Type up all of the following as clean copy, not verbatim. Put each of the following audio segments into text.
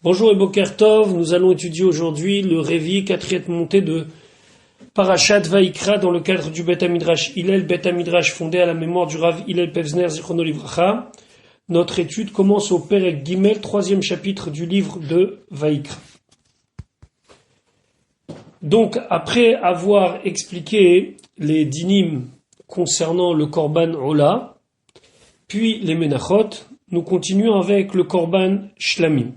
Bonjour et Boker Tov, nous allons étudier aujourd'hui le Révi, quatrième montée de Parashat Vaïkra dans le cadre du Bet HaMidrash Hillel, Bet HaMidrash fondé à la mémoire du Rav Hillel Pevzner Zichrono Livracha. Notre étude commence au Perek Gimel, troisième chapitre du livre de Vaïkra. Donc, après avoir expliqué les dinim concernant le Korban Ola, puis les Menachot, nous continuons avec le Korban Shlamim.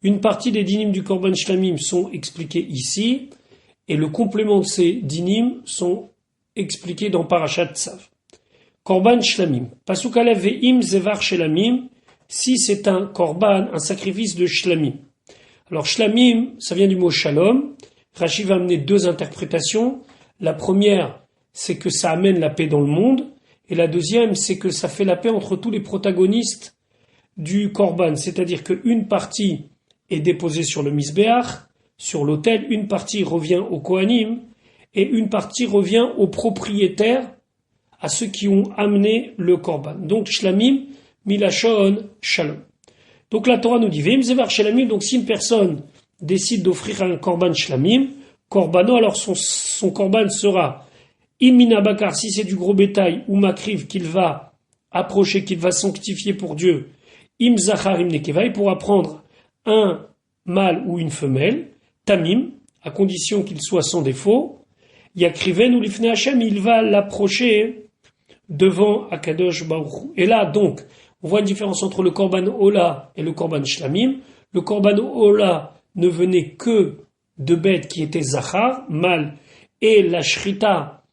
Une partie des dinim du Korban Shlamim sont expliqués ici, et le complément de ces dinim sont expliqués dans Parashat Tzav. Korban Shlamim. Pasuk Aleph ve'im zevar shlamim, si c'est un korban, un sacrifice de Shlamim. Alors Shlamim, ça vient du mot Shalom. Rashi va amener deux interprétations. La première, c'est que ça amène la paix dans le monde, et la deuxième, c'est que ça fait la paix entre tous les protagonistes du korban, c'est-à-dire qu'une partie est déposée sur le misbéach, sur l'autel, une partie revient au kohanim, et une partie revient aux propriétaires, à ceux qui ont amené le korban. Donc shlamim, milashon, shalom. Donc la Torah nous dit, ve'im zevar shlamim, donc si une personne décide d'offrir un korban shlamim, korbano, alors son korban sera imina bakar, si c'est du gros bétail, ou makriv qu'il va approcher, qu'il va sanctifier pour Dieu, im zachar im nekeva, il pourra prendre un mâle ou une femelle, tamim, à condition qu'il soit sans défaut, yakriven ou lifne Hashem, il va l'approcher devant Akadosh Baruch Hu. Et là, donc, on voit une différence entre le korban ola et le korban shlamim. Le korban ola ne venait que de bêtes qui étaient zachar, mâle, et la shrita,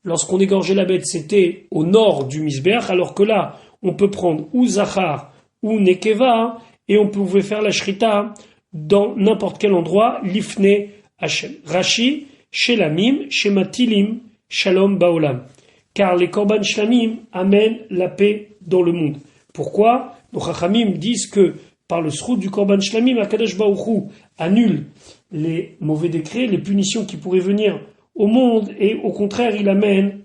lorsqu'on égorgeait la bête, c'était au nord du misbeach, alors que là, on peut prendre ou zachar ou nekeva, et on pouvait faire la shrita dans n'importe quel endroit, lifne Hashem. Rashi, shelamim, shematilim, shalom baolam. Car les korban shlamim amènent la paix dans le monde. Pourquoi? Les chachamim disent que par le srout du korban shlamim, Akadosh Baruch Hu annule les mauvais décrets, les punitions qui pourraient venir au monde, et au contraire, il amène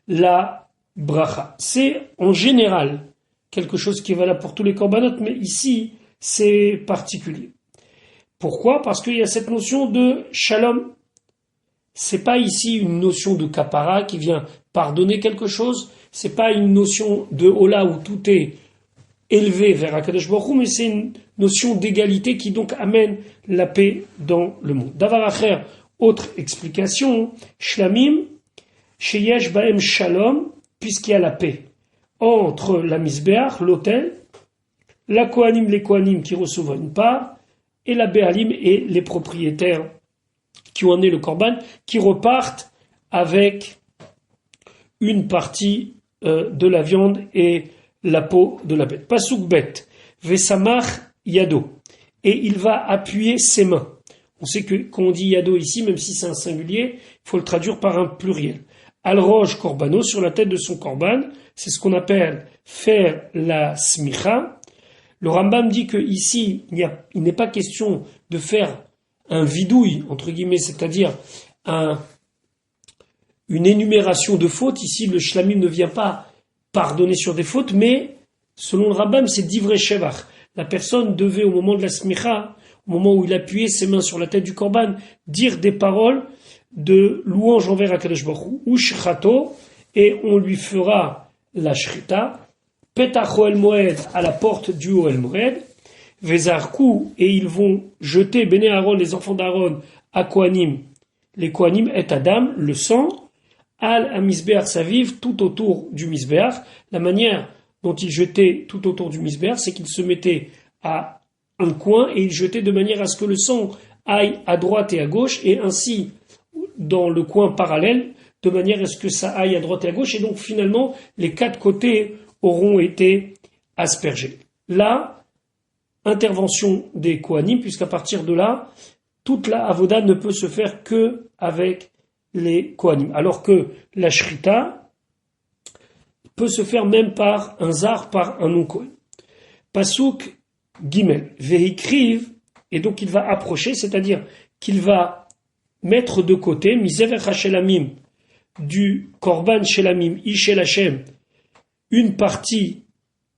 la bracha. C'est en général quelque chose qui est valable pour tous les korbanot, mais ici, c'est particulier. Pourquoi? Parce qu'il y a cette notion de shalom. C'est pas ici une notion de kapara qui vient pardonner quelque chose. C'est pas une notion de hola où tout est élevé vers Akadosh Baruch Hu, mais c'est une notion d'égalité qui donc amène la paix dans le monde. Davar acher, autre explication, shlamim, sheyesh baem shalom, puisqu'il y a la paix entre la misbéach, l'autel, la kohanim, les kohanim qui reçoivent une part, et la béalim et les propriétaires qui ont amené le korban, qui repartent avec une partie de la viande et la peau de la bête. Pasuk bet, vesamach yado, et il va appuyer ses mains. On sait que quand on dit yado ici, même si c'est un singulier, il faut le traduire par un pluriel. Al-roj korbano, sur la tête de son korban, c'est ce qu'on appelle faire la smicha. Le Rambam dit que ici, il n'est pas question de faire un vidouille, entre guillemets, c'est-à-dire une énumération de fautes. Ici, le shlamim ne vient pas pardonner sur des fautes, mais selon le Rambam, c'est divrei shevach. La personne devait, au moment de la smicha, au moment où il appuyait ses mains sur la tête du korban, dire des paroles de louange envers Akadosh Baruch Hu, ou shrato, et on lui fera la shrita, petach Ohel Moed, à la porte du Ohel Moed, vezarku, et ils vont jeter Béné Aaron, les enfants d'Aaron, à Kohanim, les Kohanim et Adam, le sang, al amisbeach saviv, tout autour du misbeach. La manière dont ils jetaient tout autour du misbeach, c'est qu'ils se mettaient à un coin et ils jetaient de manière à ce que le sang aille à droite et à gauche, et ainsi dans le coin parallèle, de manière à ce que ça aille à droite et à gauche, et donc finalement les quatre côtés auront été aspergés. Là, intervention des Kohanim, puisqu'à partir de là, toute la avoda ne peut se faire que avec les Kohanim, alors que la shrita peut se faire même par un zar, par un non-Kohen. Pasuk Gimel, vehikriv, et donc il va approcher, c'est-à-dire qu'il va mettre de côté, misever hashelamim, du korban shelamim, ishel Hashem, une partie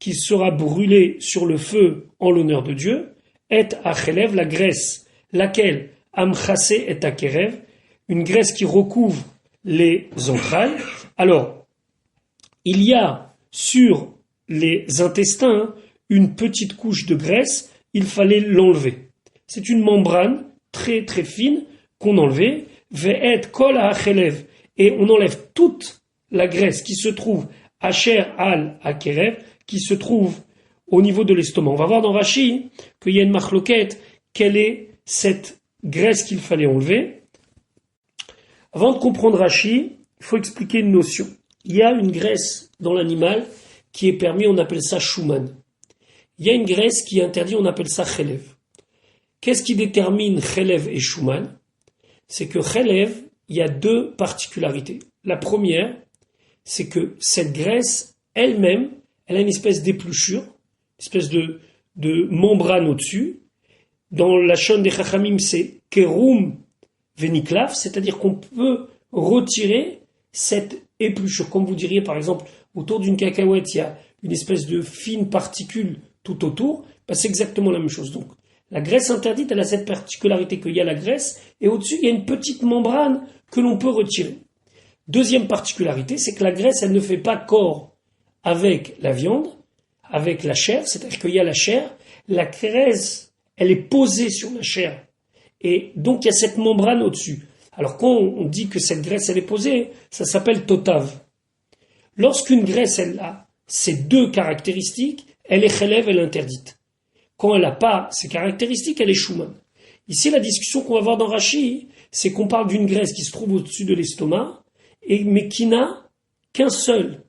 qui sera brûlée sur le feu en l'honneur de Dieu, et achelev, la graisse, laquelle amchase et akerev, une graisse qui recouvre les entrailles. Alors, il y a sur les intestins une petite couche de graisse, il fallait l'enlever. C'est une membrane très très fine qu'on enlevait, ve'et kol ha'achelev, et on enlève toute la graisse qui se trouve asher al akerev, qui se trouve au niveau de l'estomac. On va voir dans Rashi qu'il y a une machloquette, quelle est cette graisse qu'il fallait enlever. Avant de comprendre Rashi, il faut expliquer une notion. Il y a une graisse dans l'animal qui est permis, on appelle ça shuman. Il y a une graisse qui est interdite, on appelle ça chelev. Qu'est-ce qui détermine chelev et shuman? C'est que chelev, il y a deux particularités. La première, c'est que cette graisse elle-même, elle a une espèce d'épluchure, une espèce de membrane au-dessus. Dans la shon des chachamim, c'est kerum veniklaf, c'est-à-dire qu'on peut retirer cette épluchure. Comme vous diriez, par exemple, autour d'une cacahuète, il y a une espèce de fine particule tout autour, ben c'est exactement la même chose. Donc, la graisse interdite, elle a cette particularité qu'il y a la graisse, et au-dessus, il y a une petite membrane que l'on peut retirer. Deuxième particularité, c'est que la graisse, elle ne fait pas corps avec la viande, avec la chair, c'est-à-dire qu'il y a la chair, la graisse, elle est posée sur la chair, et donc il y a cette membrane au-dessus. Alors quand on dit que cette graisse, elle est posée, ça s'appelle totav. Lorsqu'une graisse, elle a ces deux caractéristiques, elle est chelev, elle est interdite. Quand elle n'a pas ces caractéristiques, elle est shuman. Ici, la discussion qu'on va voir dans Rashi, c'est qu'on parle d'une graisse qui se trouve au-dessus de l'estomac, mais qui n'a qu'un seul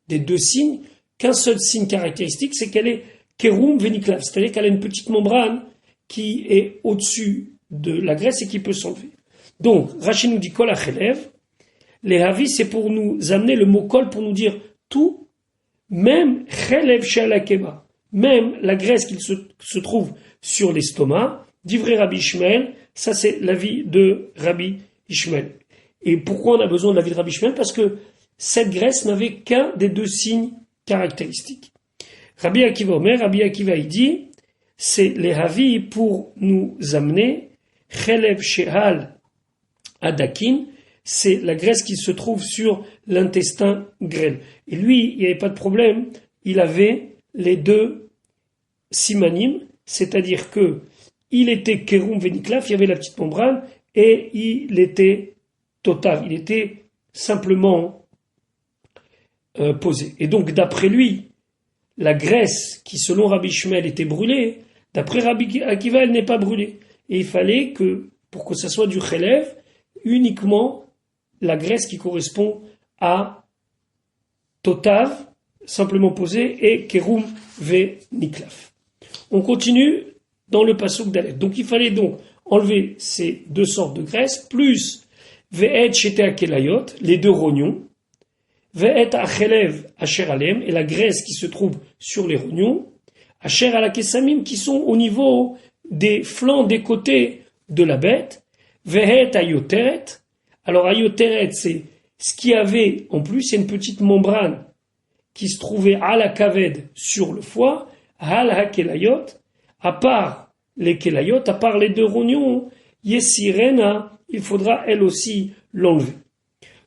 des deux signes, qu'un seul signe caractéristique, c'est qu'elle est kerum veniklav, c'est-à-dire qu'elle a une petite membrane qui est au-dessus de la graisse et qui peut s'enlever. Donc, Rashi nous dit kol achelev, les havis, c'est pour nous amener le mot kol pour nous dire tout, même chelev she'alakeba, même la graisse qui se trouve sur l'estomac, d'ivrei Rabbi Ishmael, ça c'est l'avis de Rabbi Ishmael. Et pourquoi on a besoin de l'avis de Rabbi Ishmael? Parce que cette graisse n'avait qu'un des deux signes caractéristiques. Rabbi Akiva Omer, Rabbi Akiva il dit, c'est les havis pour nous amener chelev she'al adakin, c'est la graisse qui se trouve sur l'intestin grêle. Et lui, il n'y avait pas de problème, il avait les deux simanim, c'est-à-dire que il était kerum veniklaf, il y avait la petite membrane, et il était totav, il était simplement posé. Et donc, d'après lui, la graisse qui, selon Rabbi Ishmael, était brûlée, d'après Rabbi Akiva, elle n'est pas brûlée. Et il fallait que, pour que ça soit du chelev, uniquement la graisse qui correspond à totav, simplement posé, et kerum ve niklaf. On continue dans le pasuk d'Aleph. Donc il fallait donc enlever ces deux sortes de graisse, plus ve'et shete akelayot, les deux rognons, ve'et achelev asher alem, et la graisse qui se trouve sur les rognons, asher alakesamim, qui sont au niveau des flancs, des côtés de la bête, ve'et ayoteret. Alors ayoteret, c'est ce qu'il y avait en plus, c'est une petite membrane qui se trouvait à la kaved sur le foie, hal hakelayot, à part les kelayot, à part les deux rognons, yesirena, il faudra elle aussi l'enlever.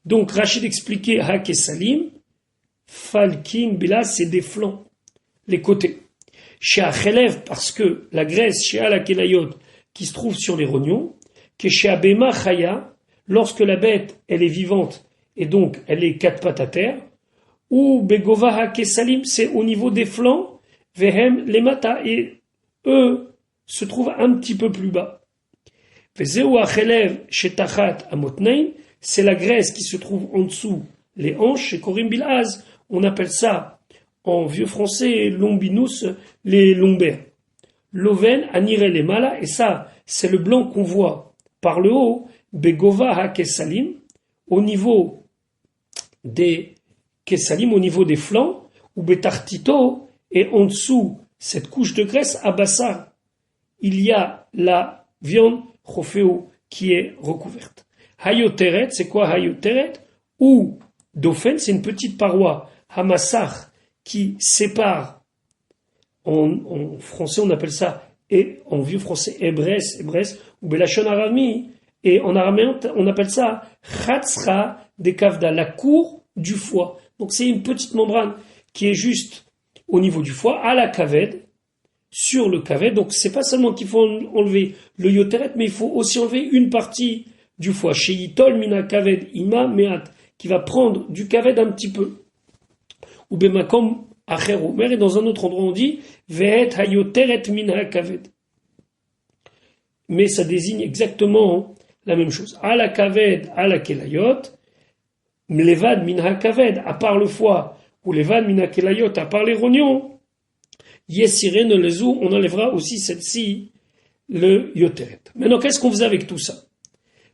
Donc Rachid expliquait hakesalim, falkin, bila, c'est des flancs, les côtés. Chez achelev, parce que la graisse, chez alakelayot, qui se trouve sur les rognons, que chez abema chaya, lorsque la bête, elle est vivante, et donc elle est quatre pattes à terre, ou begova hakesalim, c'est au niveau des flancs, vehem lemata, et eux se trouvent un petit peu plus bas. Vezeu achelev shetachat amotnein, c'est la graisse qui se trouve en dessous les hanches, chez Korim Bilaz, on appelle ça en vieux français lombinus, les lombaires. L'oven anire les mala, et ça c'est le blanc qu'on voit par le haut, begova ha kesalim, au niveau des kesalim, au niveau des flancs, ou betartito, et en dessous cette couche de graisse, abassa, il y a la viande chofeo qui est recouverte. Hayoteret, c'est quoi hayoteret? Ou dofen, c'est une petite paroi, hamassar, qui sépare, en français on appelle ça et en vieux français, Hébrès, ou Belachon Arami, et en araméen, on appelle ça Chatzra de Kavda, la cour du foie. Donc c'est une petite membrane qui est juste au niveau du foie, à la kaved, sur le kaved. Donc c'est pas seulement qu'il faut enlever le yoteret, mais il faut aussi enlever une partie du foie. Chez Yitol mina kaved ima meat, qui va prendre du kaved un petit peu. Ou bemakom acher omer, et dans un autre endroit on dit ve'et hayoteret mina kaved. Mais ça désigne exactement la même chose. À la kaved, à la kelayot, mlevad minha kaved, à part le foie, ou levad minha kelayot, à part les rognons, yesirene lezou, on enlèvera aussi celle-ci, le yoteret. Maintenant, qu'est-ce qu'on faisait avec tout ça?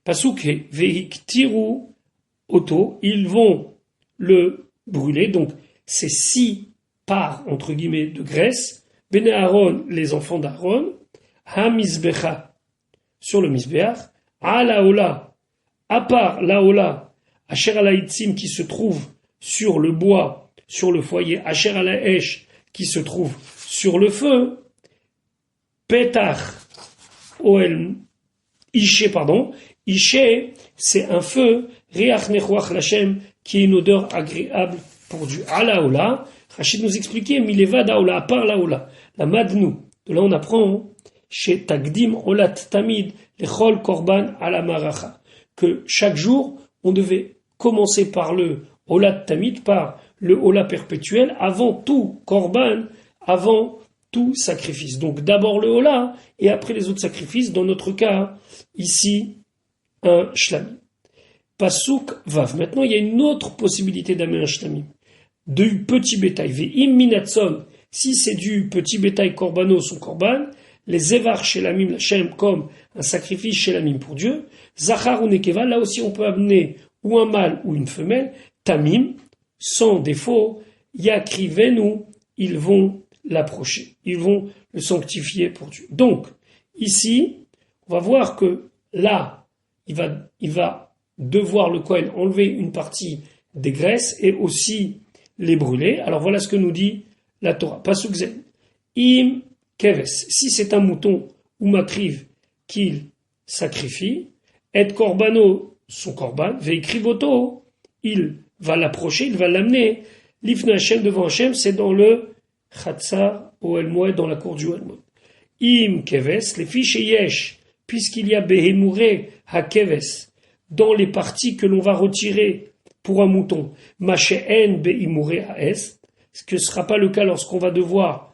Pasuke vehiktiru auto, ils vont le brûler, donc c'est 6 parts, entre guillemets, de graisse, bene Aaron, les enfants d'Aaron, ha-mizbecha, sur le misbeach, à part la asher alaïtsim qui se trouve sur le bois, sur le foyer, asher alaèche qui se trouve sur le feu, petach oel ishe, c'est un feu, reach nechuach lachem, qui est une odeur agréable pour Dieu. Alaola, Rachid nous expliquait, milevad aola, à part laola, la madnou. De là on apprend, chez Tagdim Olat Tamid, Lechol Korban ala Maracha, que chaque jour, on devait commencer par le Olat Tamid, par le Ola perpétuel, avant tout Korban, avant tout sacrifice. Donc d'abord le Ola, et après les autres sacrifices, dans notre cas, ici, un Shlamim. Pasuk Vav. Maintenant, il y a une autre possibilité d'amener un Shlamim. Du petit bétail. Ve'im minatson, si c'est du petit bétail Korbanos ou Korban, les Evar chez l'amim Lachem comme un sacrifice chez l'amim pour Dieu, Zachar ou Nekeva, là aussi on peut amener ou un mâle ou une femelle, Tamim, sans défaut, Yakrivenu, ils vont l'approcher, ils vont le sanctifier pour Dieu. Donc, ici, on va voir que là, il va devoir le Kohen enlever une partie des graisses et aussi les brûler. Alors voilà ce que nous dit la Torah. Pasuk Zen. Im Keves, si c'est un mouton ou makriv qu'il sacrifie, et korbano, son korban, veikrivoto, il va l'approcher, il va l'amener, l'ifna Hashem devant Hashem, c'est dans le chatzar Ohel Moed, dans la cour du Ohel Moed. Im Keves, les fiches yesh, puisqu'il y a behemure ha-keves, dans les parties que l'on va retirer pour un mouton, macheen behemure ha-es, ce que ne sera pas le cas lorsqu'on va devoir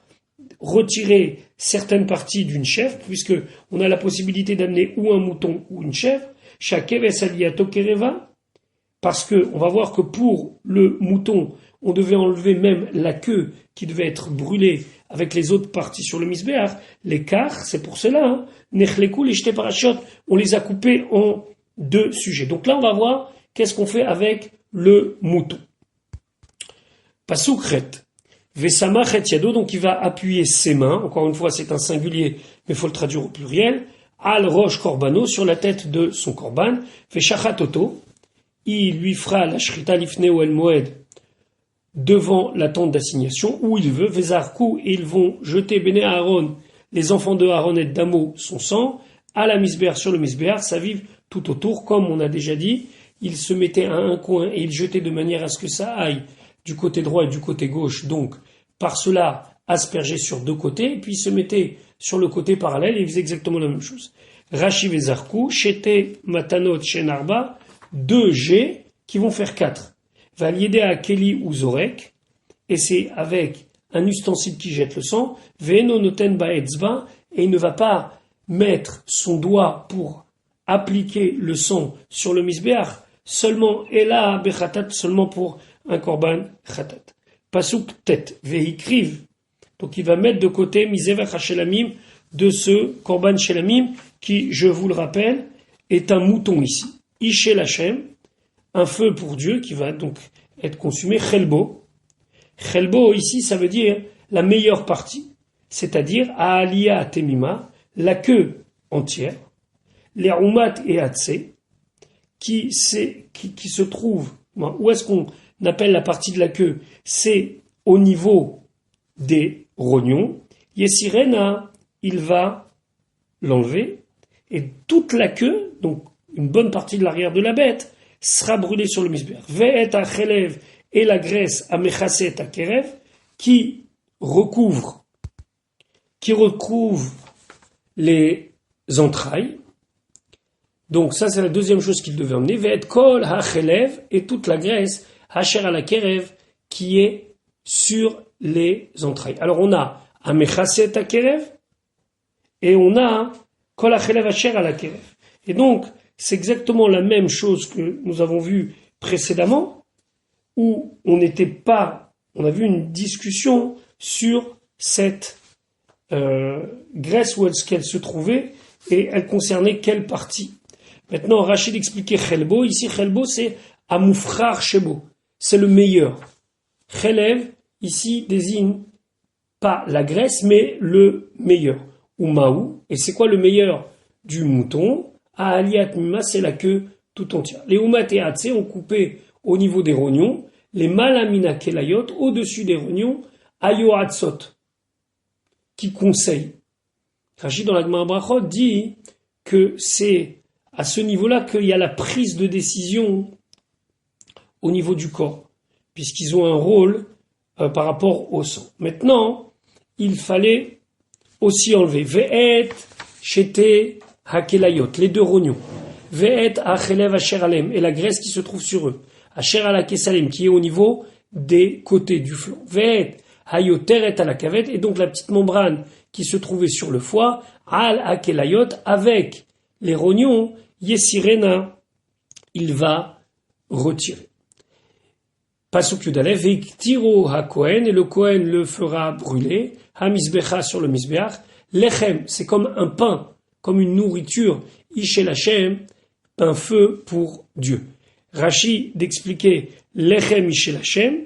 retirer certaines parties d'une chèvre, puisque on a la possibilité d'amener ou un mouton ou une chèvre, chakeves aliato kereva, parce que on va voir que pour le mouton, on devait enlever même la queue qui devait être brûlée avec les autres parties sur le misbéach, les quarts, c'est pour cela, nechleku les jetés parachutes, on les a coupés en 2 sujets. Donc là, on va voir qu'est-ce qu'on fait avec le mouton. Pasukret. Vesamachet yado, donc il va appuyer ses mains, encore une fois c'est un singulier, mais il faut le traduire au pluriel, al roche korbano, sur la tête de son korban, veshachatoto, il lui fera la shrita lifneo el moed, devant la tente d'assignation, où il veut, vezarku, et ils vont jeter Béné Aaron, les enfants de Aaron et d'Amo, son sang, à la misbéar, sur le misbéar, ça vive tout autour, comme on a déjà dit, il se mettait à un coin et il jetait de manière à ce que ça aille du côté droit et du côté gauche, donc par cela aspergé sur 2 côtés, et puis il se mettait sur le côté parallèle et il faisait exactement la même chose. Rashi vezarku, shete matanot shenarba, 2 G qui vont faire 4. Valiédé à Keli ou Zorek, et c'est avec un ustensile qui jette le sang, Veno noten baetzba, et il ne va pas mettre son doigt pour appliquer le sang sur le misbéach, seulement, et là, bechatat, seulement pour un korban chatat. Pasuk tet, vehikriv, donc il va mettre de côté misevach hashelamim de ce korban shelamim qui, je vous le rappelle, est un mouton ici. Ishe Lachem, un feu pour Dieu qui va donc être consumé. Chelbo. Chelbo ici, ça veut dire la meilleure partie, c'est-à-dire Aalia Temima, la queue entière, les Umat et Atse, qui se trouve, où est-ce qu'on appelle la partie de la queue? C'est au niveau des rognons. Yesirena il va l'enlever, et toute la queue, donc une bonne partie de l'arrière de la bête, sera brûlée sur le misbéach. Ve'et hachelev, et la graisse amechaset hakerev, qui recouvre les entrailles. Donc ça c'est la deuxième chose qu'il devait emmener. Ve'et kol hachelev, et toute la graisse hacher ala kerev, qui est sur les entrailles. Alors on a amechaset hakerev, et on a kol hachelev hacher ala kerev. Et donc c'est exactement la même chose que nous avons vu précédemment, où on a vu une discussion sur cette graisse, où est-ce qu'elle se trouvait, et elle concernait quelle partie. Maintenant, Rachid expliquait Chelbo. Ici, Chelbo, c'est Amoufrar Shebo. C'est le meilleur. Chelev, ici, désigne pas la graisse, mais le meilleur. Ou Maou. Et c'est quoi le meilleur du mouton? Aliat Mima, c'est la queue tout entière. Les Umat et Hatse ont coupé au niveau des rognons. Les Malamina Kelayot, au-dessus des rognons, Ayo Hatzot, qui conseille. Rachid dans la Gemara Brachot dit que c'est à ce niveau-là qu'il y a la prise de décision au niveau du corps, puisqu'ils ont un rôle par rapport au sang. Maintenant, il fallait aussi enlever Ve'et, Shete, Hakelayot, les deux rognons. Ve'et, Achelev, Asher Alem, et la graisse qui se trouve sur eux. Asher ala Kesalem, qui est au niveau des côtés du flanc. Ve'et, Hayoteret ala Kavet, et donc la petite membrane qui se trouvait sur le foie, Al Hakelayot, avec les rognons, Yesirena, il va retirer. Pasuk Yudalev, Vektiro HaKohen, et le Kohen le fera brûler, HaMizbecha sur le Mizbeach, Lechem, c'est comme un pain, comme une nourriture, Ishel Hashem, un feu pour Dieu. Rashi d'expliquer Lechem Ishel Hashem,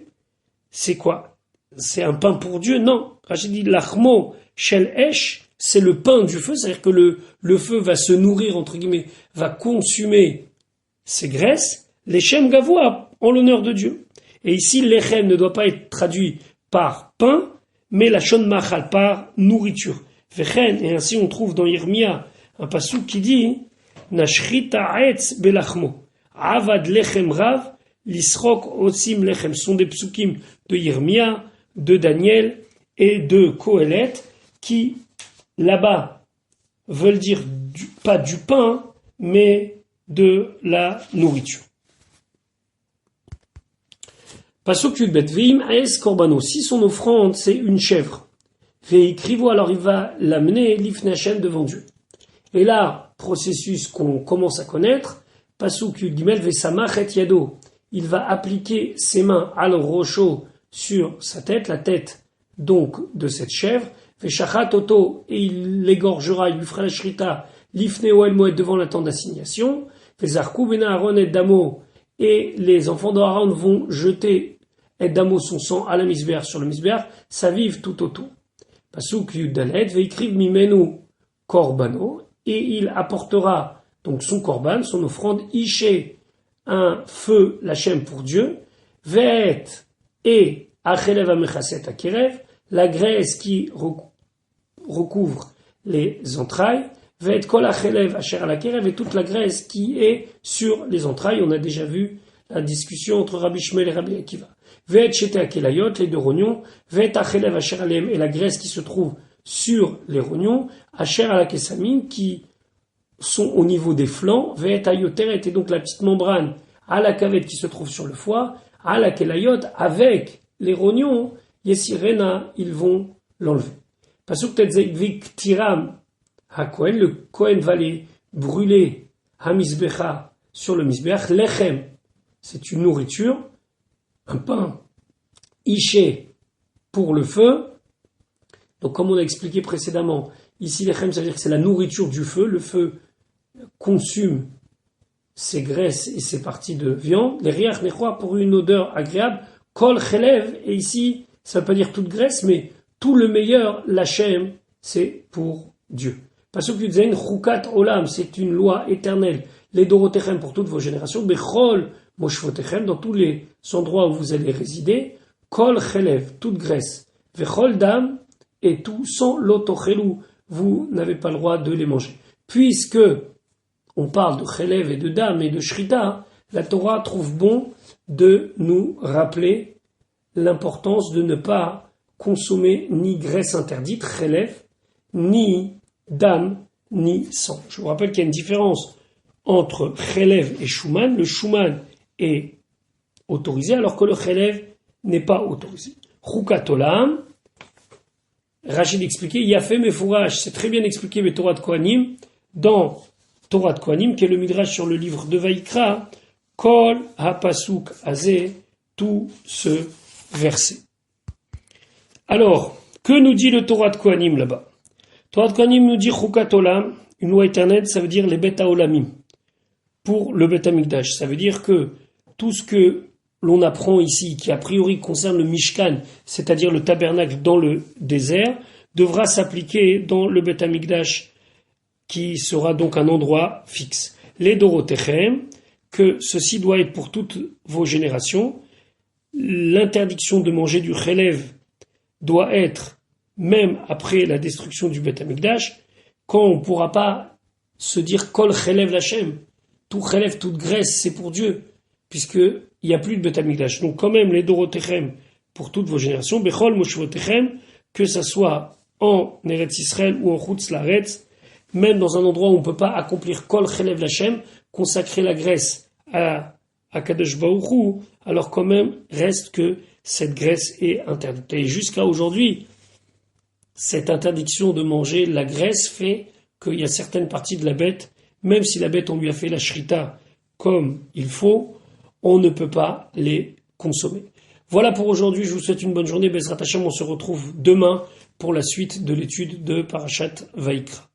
c'est quoi? C'est un pain pour Dieu? Non. Rashi dit Lachmo Shel Esh, c'est le pain du feu, c'est-à-dire que le feu va se nourrir, entre guillemets, va consumer ces graisses, Lechem Gavoa, en l'honneur de Dieu. Et ici, Lechem ne doit pas être traduit par pain, mais la Shon Machal, par nourriture. Vechen, et ainsi on trouve dans Yirmia un pasuk qui dit Nashrita Etz Belachmo. Avad lechem rav, lisrok osim lechem, sont des psukim de Yirmia, de Daniel et de Kohelet, qui, là-bas, veulent dire pas du pain, mais de la nourriture. Pasuk Yudbet, Veim Aes Korbano, si son offrande c'est une chèvre, Veikrivo, alors il va l'amener l'Ifne Hashem devant Dieu. Et là, processus qu'on commence à connaître, Pasuk Yud Gimel Vesamach et Yado, il va appliquer ses mains al rocho sur sa tête, la tête donc de cette chèvre, Veshachat Oto, et il l'égorgera, il lui fera la shrita, l'Ifne Oel Moed devant la tente d'assignation, Vezarku Bena Aaron et Damo, et les enfants d'Aaron vont jeter et Damo son sang à la misbéach sur le misbéach, ça vive tout autour. Pasuk Yud Dalet, Veikriv Mimenu Korbano, et il apportera donc son korban, son offrande, Ishe, un feu, l'Hachem pour Dieu, Ve'et, et Achelev Amechaset Akerev, la graisse qui recouvre les entrailles, Ve'et Kol Achelev Asher Alakerev, et toute la graisse qui est sur les entrailles. On a déjà vu la discussion entre Rabbi Shmuel et Rabbi Akiva. Ve'et Shete Akelayot, les deux rognons, Ve'et Achelev Asher Alem, et la graisse qui se trouve sur les rognons, Asher Alakesamim, qui sont au niveau des flancs, Ve'et Hayoteret, et donc la petite membrane à la cavette qui se trouve sur le foie, à la Kelayot, avec les rognons, Yesirena, ils vont l'enlever. Pasuk Tetzek Viktiram HaKohen, le Kohen va les brûler, HaMizbecha, sur le Mizbeach, Lechem, c'est une nourriture, un pain, Ishe, pour le feu. Donc comme on a expliqué précédemment, ici Lechem, ça veut dire que c'est la nourriture du feu, le feu consume ces graisses et ces parties de viande, les riach nechoa pour une odeur agréable, kol chelev, et ici, ça ne veut pas dire toute graisse, mais tout le meilleur, l'Hachem, c'est pour Dieu. Pasuk Yudzayin, chukat olam, c'est une loi éternelle, les dorotechem pour toutes vos générations, bechol moshvotechem, dans tous les endroits où vous allez résider, kol chelev, toute graisse, vechol dam, et tout sans l'otochelu, vous n'avez pas le droit de les manger. Puisque on parle de chelev et de dam et de shrita, la Torah trouve bon de nous rappeler l'importance de ne pas consommer ni graisse interdite, chelev, ni dam, ni sang. Je vous rappelle qu'il y a une différence entre chelev et shuman. Le shuman est autorisé alors que le chelev n'est pas autorisé. Chukat olam, Rachid expliquait, Yafé Mefourach, c'est très bien expliqué, mais Torah de Kohanim, dans Torah de Kohanim, qui est le midrash sur le livre de Vaïkra, Kol HaPasuk Azé, tout ce verset. Alors, que nous dit le Torah de Kohanim là-bas? Torah de Kohanim nous dit Chukat Olam, une loi éternelle, ça veut dire les Bet HaOlamim, pour le Bet HaMikdash. Ça veut dire que tout ce que l'on apprend ici, qui a priori concerne le Mishkan, c'est-à-dire le tabernacle dans le désert, devra s'appliquer dans le Bet HaMikdash, qui sera donc un endroit fixe. Les Dorotechem, que ceci doit être pour toutes vos générations. L'interdiction de manger du chelev doit être, même après la destruction du Bet HaMikdash, quand on ne pourra pas se dire Kol chelev lachem, tout chelev, toute graisse, c'est pour Dieu, puisqu'il n'y a plus de Bet HaMikdash. Donc quand même, les Dorotechem, pour toutes vos générations, Bechol Moshvotechem, que ça soit en Eretz Israël ou en Chutz Laaretz, même dans un endroit où on ne peut pas accomplir Kol chelev lachem, consacrer la graisse à Kadosh Baruch Hu, alors quand même reste que cette graisse est interdite. Et jusqu'à aujourd'hui, cette interdiction de manger la graisse fait qu'il y a certaines parties de la bête, même si la bête on lui a fait la shrita comme il faut, on ne peut pas les consommer. Voilà pour aujourd'hui, je vous souhaite une bonne journée. Bezrat Hashem, on se retrouve demain pour la suite de l'étude de Parashat Vaïkra.